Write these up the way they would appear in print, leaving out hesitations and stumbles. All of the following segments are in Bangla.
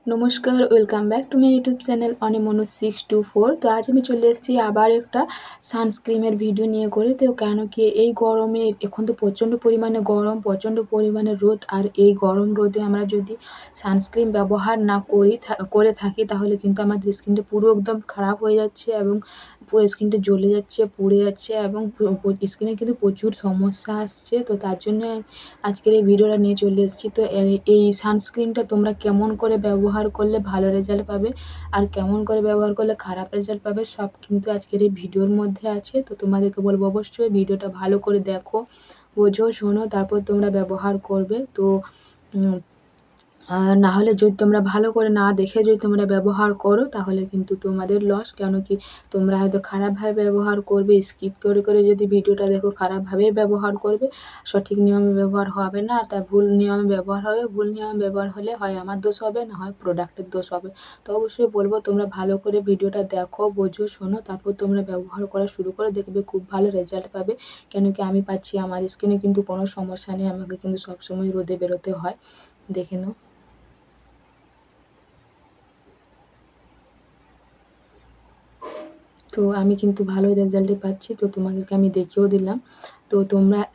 নমস্কার, welcome back to my YouTube channel অনিমনু 624। তো আজ আমি চলে এসেছি আবার একটা সানস্ক্রিমের ভিডিও নিয়ে করে। তো কেন কি এই গরমে এখন তো প্রচণ্ড পরিমাণে গরম, প্রচণ্ড পরিমাণে রোদ, আর এই গরম রোদে আমরা যদি সানস্ক্রিন ব্যবহার না করে থাকি তাহলে কিন্তু আমাদের স্কিনটা পুরো একদম খারাপ হয়ে যাচ্ছে এবং পুরো স্কিনটা জ্বলে যাচ্ছে, পুড়ে যাচ্ছে এবং স্কিনে কিন্তু প্রচুর সমস্যা আসছে। তো তার জন্য আজকের এই ভিডিওটা নিয়ে চলে এসেছি। তো এই সানস্ক্রিনটা তোমরা কেমন করে ব্যবহার করলে ভালো রেজাল্ট পাবে আর কেমন করে ব্যবহার করলে খারাপ রেজাল্ট পাবে সব কিন্তু আজকের এই ভিডিওর মধ্যে আছে। তো তোমাদেরকে বলবো অবশ্যই ভিডিওটা ভালো করে দেখো, বোঝো, শোনো, তারপর তোমরা ব্যবহার করবে। তো আর না হলে যদি তোমরা ভালো করে না দেখে যদি তোমরা ব্যবহার করো তাহলে কিন্তু তোমাদের লস। কেন কি তোমরা হয়তো খারাপভাবে ব্যবহার করবে, স্কিপ করে যদি ভিডিওটা দেখো খারাপভাবেই ব্যবহার করবে, সঠিক নিয়মে ব্যবহার হবে না, তা ভুল নিয়মে ব্যবহার হবে। ভুল নিয়মে ব্যবহার হলে হয় আমার দোষ হবে, না হয় প্রোডাক্টের দোষ হবে। তো অবশ্যই বলবো তোমরা ভালো করে ভিডিওটা দেখো, বোঝো, শোনো, তারপর তোমরা ব্যবহার করা শুরু করে, দেখবে খুব ভালো রেজাল্ট পাবে। কেন কি আমি পাচ্ছি, আমার স্কিনে কিন্তু কোনো সমস্যা নেই, আমাকে কিন্তু সবসময় রোদে বেরোতে হয়। দেখে নাও। তো আমি কিন্তু ভালোই রেজাল্টই পাচ্ছি, তো তোমাদেরকে আমি দেখিয়েও দিলাম। তো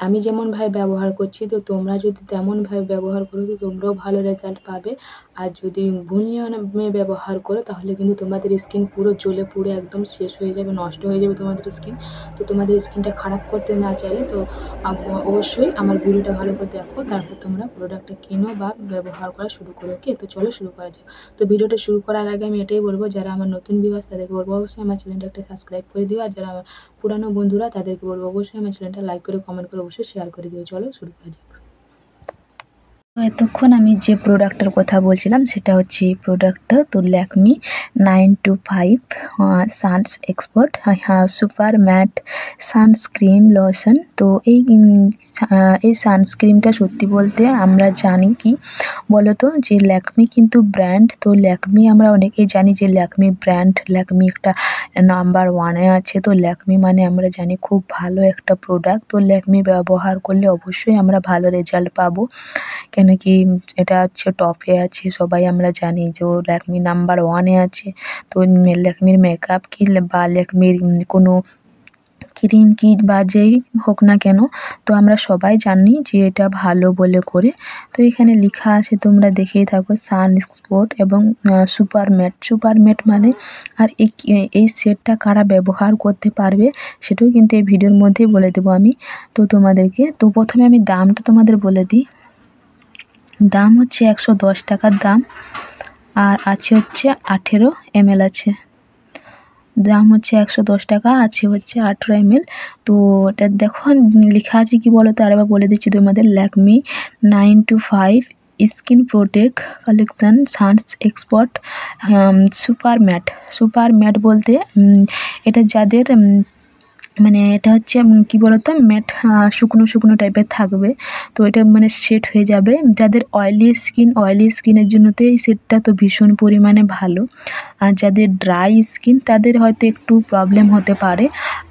আমি যেমনভাবে ব্যবহার করছি, তো তোমরা যদি তেমনভাবে ব্যবহার করো তো তোমরাও ভালো রেজাল্ট পাবে। আর যদি ভুল নিয়মে ব্যবহার করো তাহলে কিন্তু তোমাদের স্কিন পুরো জ্বলে পুড়ে একদম শেষ হয়ে যাবে, নষ্ট হয়ে যাবে তোমাদের স্কিন। তো তোমাদের স্কিনটা খারাপ করতে না চাইলে তো অবশ্যই আমার ভিডিওটা ভালো করে দেখো, তারপর তোমরা প্রোডাক্টটা কেনো বা ব্যবহার করা শুরু করো। ওকে, তো চলো শুরু করা যাক। তো ভিডিওটা শুরু করার আগে আমি এটাই বলবো, যারা আমার নতুন ভিউয়ার্স তাদেরকে বলবো অবশ্যই আমার চ্যানেলটা একটা সাবস্ক্রাইব করে দিও। আর যারা আমার পুরানো বন্ধুরা তাদেরকে বলবো অবশ্যই আমার চ্যানেলটা লাইক করে, কমেন্ট করে, অবশ্যই শেয়ার করে দিও। চলো শুরু করা যাক। তো এতক্ষণ আমি যে প্রোডাক্টটার কথা বলছিলাম সেটা হচ্ছে এই প্রোডাক্টটা, তো Lakme 925 suns expert super matte sunscreen lotion. তো এই সানস্ক্রিনটা সত্যি বলতে আমরা জানি কি বলো তো, যে ল্যাকমি কিন্তু ব্র্যান্ড। তো ল্যাকমি আমরা অনেকেই জানি যে ল্যাকমি ব্র্যান্ড, ল্যাকমি একটা নাম্বার ওয়ানে আছে। তো ল্যাকমি মানে আমরা জানি খুব ভালো একটা প্রোডাক্ট। তো ল্যাকমি ব্যবহার করলে অবশ্যই আমরা ভালো রেজাল্ট পাবো। কেন কি এটা হচ্ছে টপে আছে, সবাই আমরা জানি যে ও ল্যাকমি নাম্বার ওয়ানে আছে। তো ল্যাকমির মেকআপ কি বা ল্যাকমির কোনো ক্রিম কি বা যেই হোক না কেন, তো আমরা সবাই জানি যে এটা ভালো বলে করে। তো এখানে লেখা আছে, তোমরা দেখেই থাকো, সান স্পট এবং সুপার ম্যাট। সুপার ম্যাট মানে, আর এই সেটটা কারা ব্যবহার করতে পারবে সেটাও কিন্তু এই ভিডিওর মধ্যেই বলে দেবো আমি তো তোমাদেরকে। তো প্রথমে আমি দামটা তোমাদের বলে দিই। দাম হচ্ছে 110 টাকার দাম, আর আছে হচ্ছে 18 ml আছে। দাম হচ্ছে 110 টাকা, আছে হচ্ছে 18 ml। তো এটা দেখো লেখা আছে কি বলো তো, আরেকবার বলে দিচ্ছি তোমাদের। Lakme 925 skin protect collection suns expert super matte. Super matte বলতে এটা যাদের মানে এটা হচ্ছে কি বলতো, ম্যাট শুকনো শুকনো টাইপের থাকবে। তো এটা মানে সেট হয়ে যাবে যাদের অয়েলি স্কিনের জন্য তো এই সেটটা তো ভীষণ পরিমাণে ভালো। আর যাদের ড্রাই স্কিন তাদের হয়তো একটু প্রবলেম হতে পারে।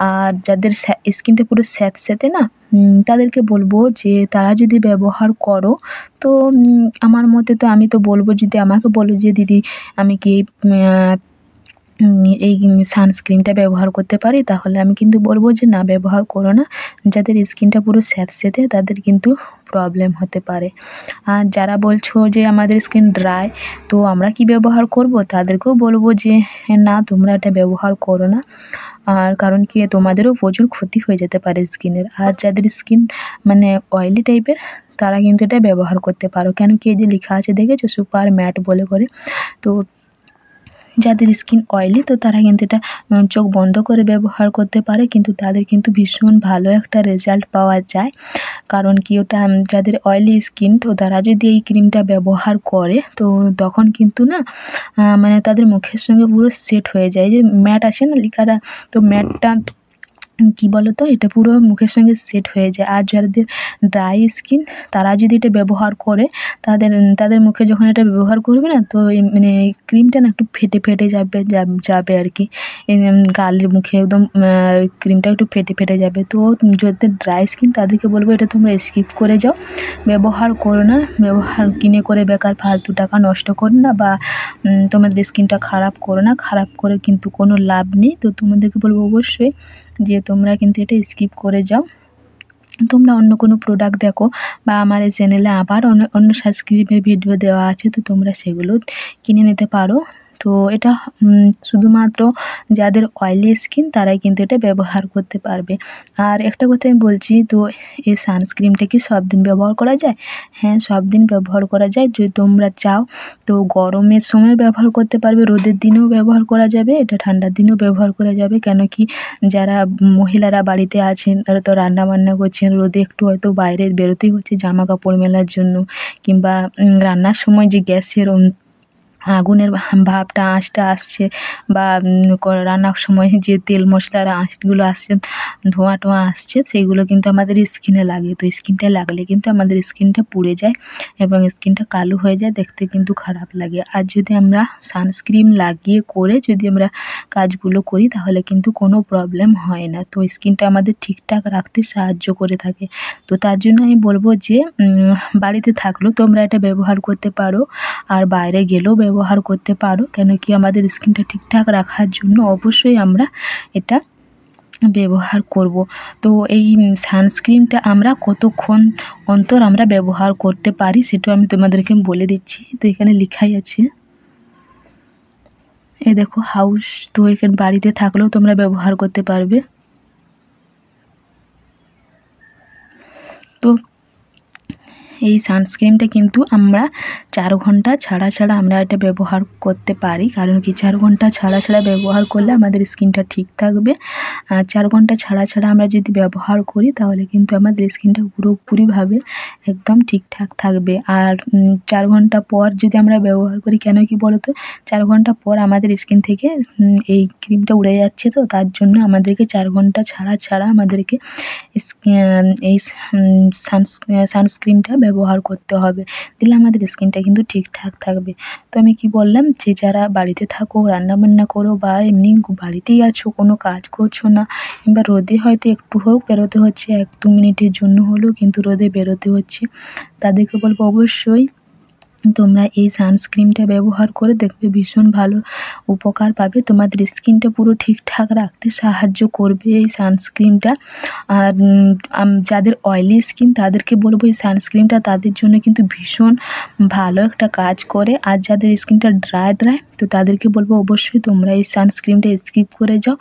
আর যাদের স্কিনটা পুরো স্যাঁতস্যাঁতে না, তাদেরকে বলবো যে তারা যদি ব্যবহার করো তো আমার মতে তো আমি তো বলবো, যদি আমাকে বলো যে দিদি আমি কি এই সানস্ক্রিনটা ব্যবহার করতে পারি, তাহলে আমি কিন্তু বলবো যে না, ব্যবহার করো না। যাদের স্কিনটা পুরো স্যাঁতস্যাঁতে তাদের কিন্তু প্রবলেম হতে পারে। আর যারা বলছো যে আমাদের স্কিন ড্রাই, তো আমরা কি ব্যবহার করব, তাদেরকেও বলবো যে না, তোমরা এটা ব্যবহার করো না। আর কারণ কি তোমাদেরও প্রচুর ক্ষতি হয়ে যেতে পারে স্কিনের। আর যাদের স্কিন মানে অয়েলি টাইপের তারা কিন্তু এটা ব্যবহার করতে পারো। কেন কি এই যে লেখা আছে দেখেছো, সুপার ম্যাট বলে করে। তো যাদের স্কিন অয়েলি তো তারা কিন্তু এটা চোখ বন্ধ করে ব্যবহার করতে পারে, কিন্তু তাদের কিন্তু ভীষণ ভালো একটা রেজাল্ট পাওয়া যায়। কারণ কি ওটা যাদের অয়েলি স্কিন, তো তারা যদি এই ক্রিমটা ব্যবহার করে তো তখন কিন্তু না মানে তাদের মুখের সঙ্গে পুরো সেট হয়ে যায়। যে ম্যাট আসে না লেখাটা, তো ম্যাটটা কি বলো তো, এটা পুরো মুখের সঙ্গে সেট হয়ে যায়। আর যাদের ড্রাই স্কিন তারা যদি এটা ব্যবহার করে, তাদের তাদের মুখে যখন এটা ব্যবহার করবে না, তো এই মানে এই ক্রিমটা না একটু ফেটে ফেটে যাবে আর কি। গালের মুখে একদম ক্রিমটা একটু ফেটে ফেটে যাবে। তো যাদের ড্রাই স্কিন তাদেরকে বলবো এটা তোমরা স্কিপ করে যাও, ব্যবহার করো না। ব্যবহার কিনে করে বেকার ফালতু টাকা নষ্ট করো না, বা তোমাদের স্কিনটা খারাপ করো না। খারাপ করে কিন্তু কোনো লাভ নেই। তো তোমাদেরকে বলবো অবশ্যই যে তোমরা কিন্তু এটা স্কিপ করে যাও। তোমরা অন্য কোনো প্রোডাক্ট দেখো, বা আমার এই চ্যানেলে আবার অন্য সানস্ক্রিনের ভিডিও দেওয়া আছে, তো তোমরা সেগুলো কিনে নিতে পারো। তো এটা শুধুমাত্র যাদের অয়েলি স্কিন তারাই কিন্তু এটা ব্যবহার করতে পারবে। আর একটা কথা আমি বলছি, তো এই সানস্ক্রিনটা কি সব দিন ব্যবহার করা যায়? হ্যাঁ, সব দিন ব্যবহার করা যায়। যদি তোমরা চাও তো গরমের সময় ব্যবহার করতে পারবে, রোদের দিনেও ব্যবহার করা যাবে, এটা ঠান্ডার দিনেও ব্যবহার করা যাবে। কেন কি, যারা মহিলারা বাড়িতে আছেন তারা তো রান্না বান্না করছেন, রোদে একটু হয়তো বাইরে বেরোতেই হচ্ছে জামা কাপড় মেলার জন্য, কিংবা রান্নার সময় যে গ্যাসের আগুনের ভাবটা আঁচটা আসছে, বা রান্নার সময় যে তেল মশলার আঁচগুলো আসছে, ধোঁয়া টোঁয়া আসছে, সেইগুলো কিন্তু আমাদের স্কিনে লাগে। তো স্কিনটা লাগলে কিন্তু আমাদের স্কিনটা পুড়ে যায় এবং স্কিনটা কালো হয়ে যায়, দেখতে কিন্তু খারাপ লাগে। আর যদি আমরা সানস্ক্রিন লাগিয়ে করে যদি আমরা কাজগুলো করি, তাহলে কিন্তু কোনো প্রবলেম হয় না। তো স্কিনটা আমাদের ঠিকঠাক রাখতে সাহায্য করে থাকে। তো তার জন্য আমি বলবো যে বাড়িতে থাকলেও তোমরা এটা ব্যবহার করতে পারো, আর বাইরে গেলেও ব্যবহার করতে পারো। কেন কি, আমাদের স্কিনটা ঠিকঠাক রাখার জন্য অবশ্যই আমরা এটা ব্যবহার করব। তো এই সানস্ক্রিনটা আমরা কতক্ষণ অন্তর আমরা ব্যবহার করতে পারি সেটাও আমি তোমাদেরকে বলে দিচ্ছি। তো এখানে লেখাই আছে, এই দেখো হাউস। তো এখানে বাড়িতে থাকলেও তোমরা ব্যবহার করতে পারবে। তো এই সানস্ক্রিনটা কিন্তু আমরা 4 ঘন্টা ছাড়া ছাড়া আমরা এটা ব্যবহার করতে পারি। কারণ কি, 4 ঘন্টা ছাড়া ছাড়া ব্যবহার করলে আমাদের স্কিনটা ঠিক থাকবে। আর 4 ঘন্টা ছাড়া ছাড়া আমরা যদি ব্যবহার করি, তাহলে কিন্তু আমাদের স্কিনটা পুরোপুরিভাবে একদম ঠিকঠাক থাকবে। আর 4 ঘন্টা পর যদি আমরা ব্যবহার করি, কেন কি বলো তো, 4 ঘন্টা পর আমাদের স্কিন থেকে এই ক্রিমটা উড়ে যাচ্ছে, তো তার জন্য আমাদেরকে 4 ঘন্টা ছাড়া ছাড়া আমাদেরকে এই সানস্ক্রিনটা ব্যবহার করতে হবে, দিলে আমাদের স্কিনটা কিন্তু ঠিকঠাক থাকবে। তো আমি কি বললাম, যে যারা বাড়িতে থাকো, রান্নাবান্না করো, বা এমনি বাড়িতেই আছো, কোনো কাজ করছো না, কিংবা রোদে হয়তো একটু হোক বেরোতে হচ্ছে, 1-2 মিনিটের জন্য হলেও কিন্তু রোদে বেরোতে হচ্ছে, তাদেরকে বলবো অবশ্যই তোমরা এই সানস্ক্রিনটা ব্যবহার করে দেখবে, ভীষণ ভালো উপকার পাবে। তোমাদের স্কিনটা পুরো ঠিকঠাক রাখতে সাহায্য করবে এই সানস্ক্রিনটা। আর যাদের অয়েলি স্কিন তাদেরকে বলবো এই সানস্ক্রিনটা তাদের জন্য কিন্তু ভীষণ ভালো একটা কাজ করে। আর যাদের স্কিনটা ড্রাই তো তাদেরকে বলবো অবশ্যই তোমরা এই সানস্ক্রিনটা স্কিপ করে যাও,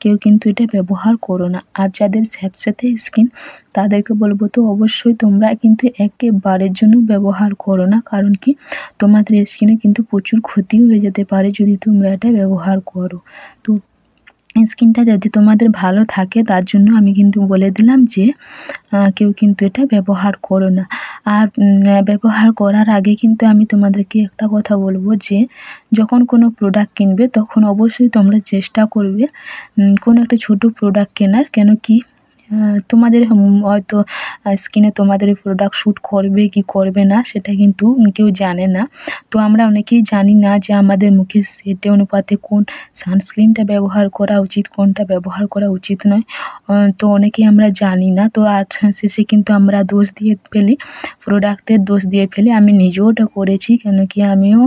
কেউ কিন্তু এটা ব্যবহার করো না। আর যাদের স্যাঁতস্যাঁতে স্কিন তাদেরকে বলবো তো অবশ্যই তোমরা কিন্তু একেবারের জন্য ব্যবহার করো না। কারণ কি, তোমাদের স্কিনে কিন্তু প্রচুর ক্ষতি হয়ে যেতে পারে যদি তোমরা এটা ব্যবহার করো। তো স্কিনটা যাতে তোমাদের ভালো থাকে, তার জন্য আমি কিন্তু বলে দিলাম যে কেউ কিন্তু এটা ব্যবহার করো না। আর ব্যবহার করার আগে কিন্তু আমি তোমাদেরকে একটা কথা বলবো, যে যখন কোনো প্রোডাক্ট কিনবে তখন অবশ্যই তোমরা চেষ্টা করবে কোনো একটা ছোটো প্রোডাক্ট কেনার। কেন কি, তোমাদের হয়তো স্কিনে তোমাদের এই প্রোডাক্ট শ্যুট করবে কি করবে না সেটা কিন্তু কেউ জানে না। তো আমরা অনেকেই জানি না যে আমাদের মুখের সেটে অনুপাতে কোন সানস্ক্রিনটা ব্যবহার করা উচিত, কোনটা ব্যবহার করা উচিত নয়। তো অনেকেই আমরা জানি না। তো আর শেষে কিন্তু আমরা দোষ দিয়ে ফেলি, প্রোডাক্টের দোষ দিয়ে ফেলি। আমি নিজেও ওটা করেছি, কেন কি আমিও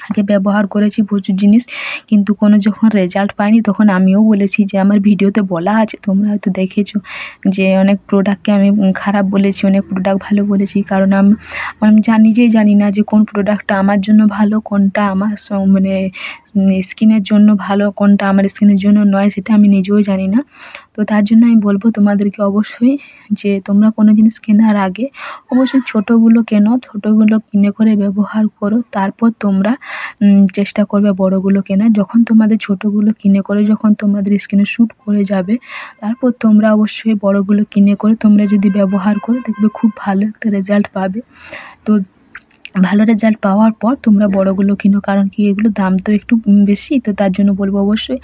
আগে ব্যবহার করেছি প্রচুর জিনিস, কিন্তু কোনো যখন রেজাল্ট পাইনি তখন আমিও বলেছি, যে আমার ভিডিওতে বলা আছে, তোমরা হয়তো দেখেছো, যে অনেক প্রোডাক্টকে আমি খারাপ বলেছি, অনেক প্রোডাক্ট ভালো বলেছি। কারণ আমি নিজেই জানি না যে কোন প্রোডাক্টটা আমার জন্য ভালো, কোনটা আমার মানে স্কিনের জন্য ভালো, কোনটা আমার স্কিনের জন্য নয়, সেটা আমি নিজেও জানি না। তো তার জন্য আমি বলবো তোমাদেরকে অবশ্যই, যে তোমরা কোনো জিনিস কেনার আগে অবশ্যই ছোটোগুলো কেনো, ছোটোগুলো কিনে করে ব্যবহার করো, তারপর তোমরা চেষ্টা করবে বড়গুলো কেনার। যখন তোমাদের ছোটোগুলো কিনে করে যখন তোমাদের স্কিনে শ্যুট করে যাবে, তারপর তোমরা অবশ্যই বড়গুলো কিনে করে তোমরা যদি ব্যবহার করো, দেখবে খুব ভালো একটা রেজাল্ট পাবে। তো ভালো রেজাল্ট পাওয়ার পর তোমরা বড়গুলো কিনো, কারণ কি এগুলো দাম তো একটু বেশি, তো তার জন্য বলবো অবশ্যই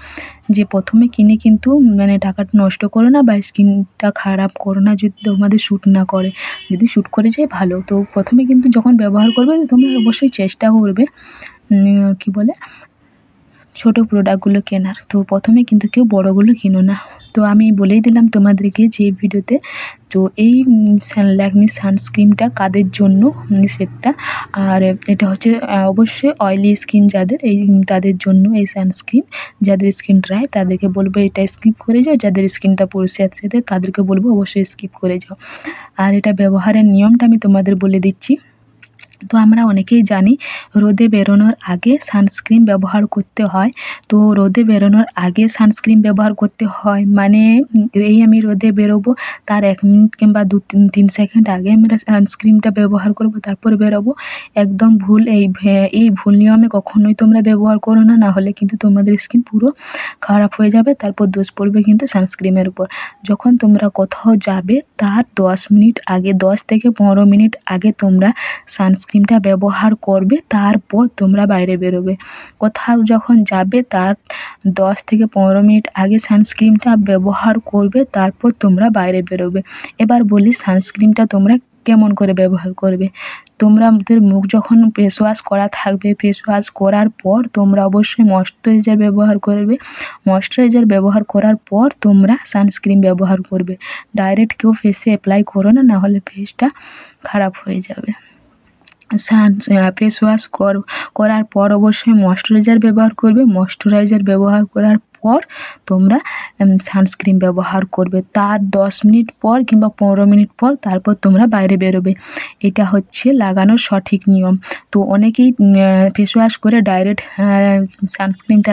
যে প্রথমে কিনে কিন্তু মানে টাকাটা নষ্ট করো না বা স্কিনটা খারাপ করো না যদি তোমাদের শ্যুট না করে। যদি শ্যুট করে যায় ভালো, তো প্রথমে কিন্তু যখন ব্যবহার করবে তো তোমরা অবশ্যই চেষ্টা করবে কী বলে ছোটো প্রোডাক্টগুলো কেনার। তো প্রথমে কিন্তু কেউ বড়গুলো কিনো না। তো আমি বলেই দিলাম তোমাদেরকে যে এই ভিডিওতে, তো এই ল্যাকমি সানস্ক্রিনটা কাদের জন্য সেটটা, আর এটা হচ্ছে অবশ্যই অয়েলি স্কিন যাদের এই তাদের জন্য এই সানস্ক্রিন। যাদের স্কিন ড্রাই তাদেরকে বলবো এটা স্কিপ করে যাও, যাদের স্কিনটা পুরো স্যাঁতসেঁতে তাদেরকে বলবো অবশ্যই স্কিপ করে যাও। আর এটা ব্যবহারের নিয়মটা আমি তোমাদের বলে দিচ্ছি। তো আমরা অনেকেই জানি রোদে বেরোনোর আগে সানস্ক্রিন ব্যবহার করতে হয়। তো রোদে বেরোনোর আগে সানস্ক্রিন ব্যবহার করতে হয় মানে এই আমি রোদে বেরোবো তার 1 মিনিট কিংবা 2-3 সেকেন্ড আগে আমরা সানস্ক্রিনটা ব্যবহার করব, তারপরে বেরোবো। একদম ভুল, এই ভুল নিয়মে কখনোই তোমরা ব্যবহার করো না, না হলে কিন্তু তোমাদের স্কিন পুরো খারাপ হয়ে যাবে, তারপর দোষ পড়বে কিন্তু সানস্ক্রিনের উপর। যখন তোমরা কোথাও যাবে তার 10 মিনিট আগে, 10 থেকে 15 মিনিট আগে তোমরা সানস্ক্রিনটা ব্যবহার করবে, তারপর তোমরা বাইরে বেরোবে। কোথাও যখন যাবে তার 10 থেকে 15 মিনিট আগে সানস্ক্রিনটা ব্যবহার করবে, তারপর তোমরা বাইরে বেরোবে। এবার বলি সানস্ক্রিনটা তোমরা কেমন করে ব্যবহার করবে। তোমাদের মুখ যখন ফেস ওয়াশ করা থাকবে, ফেস ওয়াশ করার পর তোমরা অবশ্যই ময়েশ্চারাইজার ব্যবহার করবে। ময়েশ্চারাইজার ব্যবহার করার পর তোমরা সানস্ক্রিন ব্যবহার করবে। ডাইরেক্ট কেউ ফেসে অ্যাপ্লাই করো না, না হলে ফেসটা খারাপ হয়ে যাবে। ফেস ওয়াশ করার পর অবশ্যই ময়েশ্চারাইজার ব্যবহার করবে। ময়েশ্চারাইজার ব্যবহার করার পর তোমরা সানস্ক্রিন ব্যবহার করবে। তার 10 মিনিট পর কিংবা 15 মিনিট পর তারপর তোমরা বাইরে বেরোবে। এটা হচ্ছে লাগানোর সঠিক নিয়ম। তো অনেকেই ফেস ওয়াশ করে ডাইরেক্ট সানস্ক্রিনটা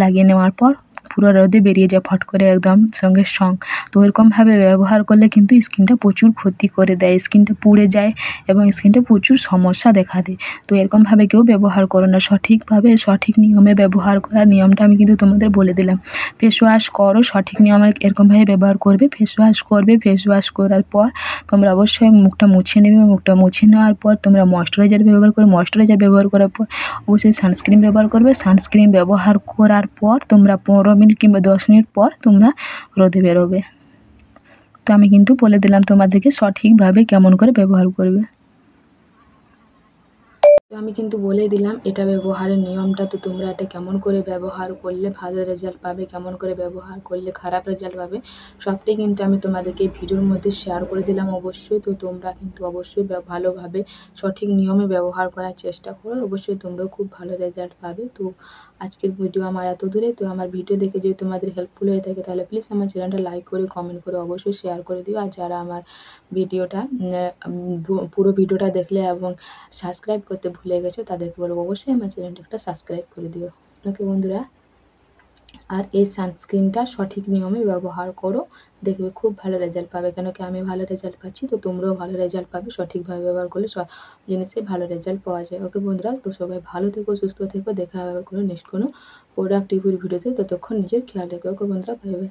লাগিয়ে নেওয়ার পর পুরো রোদে বেরিয়ে যায় ফট করে একদম সঙ্গে সঙ্গ। তো এরকমভাবে ব্যবহার করলে কিন্তু স্কিনটা প্রচুর ক্ষতি করে দেয়, স্কিনটা পুড়ে যায় এবং স্কিনটা প্রচুর সমস্যা দেখা দেয়। তো এরকমভাবে কেউ ব্যবহার করো না, সঠিকভাবে সঠিক নিয়মে ব্যবহার করার নিয়মটা আমি কিন্তু তোমাদের বলে দিলাম। ফেস ওয়াশ করো, সঠিক নিয়মে এরকমভাবে ব্যবহার করবে। ফেস ওয়াশ করবে, ফেস ওয়াশ করার পর তোমরা অবশ্যই মুখটা মুছে নেবে। মুখটা মুছে নেওয়ার পর তোমরা ময়েশ্চারাইজার ব্যবহার করবে। ময়েশ্চারাইজার ব্যবহার করার পর অবশ্যই সানস্ক্রিন ব্যবহার করবে। সানস্ক্রিন ব্যবহার করার পর তোমরা 15 মিনিট কিংবা 10 মিনিট পর তোমরা রোদে বেরোবে। তো আমি কিন্তু বলে দিলাম তোমাদেরকে সঠিকভাবে কেমন করে ব্যবহার করবে। তো আমি কিন্তু বলেই দিলাম এটা ব্যবহারের নিয়মটা। তো তোমরা এটা কেমন করে ব্যবহার করলে ভালো রেজাল্ট পাবে, কেমন করে ব্যবহার করলে খারাপ রেজাল্ট পাবে, সবটাই কিন্তু আমি তোমাদেরকে ভিডিওর মধ্যে শেয়ার করে দিলাম অবশ্যই। তো তোমরা কিন্তু অবশ্যই ভালোভাবে সঠিক নিয়মে ব্যবহার করার চেষ্টা করো, অবশ্যই তোমরাও খুব ভালো রেজাল্ট পাবে। তো আজকের ভিডিও আমার এত দূরে। তো আমার ভিডিও দেখে যদি তোমাদের হেল্পফুল হয়ে থাকে তাহলে প্লিজ আমার চ্যানেলটা লাইক করে কমেন্ট করে অবশ্যই শেয়ার করে দিও। আর যারা আমার ভিডিওটা পুরো ভিডিওটা দেখলে এবং সাবস্ক্রাইব করতে ভুলে গেছো তাদেরকে বলবো অবশ্যই আমার চ্যানেলটা একটা সাবস্ক্রাইব করে দিও। ওকে বন্ধুরা, আর এই সানস্ক্রিনটা সঠিক নিয়মে ব্যবহার করো, দেখবে খুব ভালো রেজাল্ট পাবে। কেন কি আমি ভালো রেজাল্ট পাচ্ছি, তো তোমরাও ভালো রেজাল্ট পাবে। সঠিকভাবে ব্যবহার করলে সব জিনিসে ভালো রেজাল্ট পাওয়া যায়। ওকে বন্ধুরা, তো সবাই ভালো থেকো, সুস্থ থেকো। দেখা হবে কোনো নেক্সট কোনো প্রোডাক্ট রিভিউর ভিডিওতে। ততক্ষণ নিজের খেয়াল রেখো। ওকে বন্ধুরা, বাই বাই।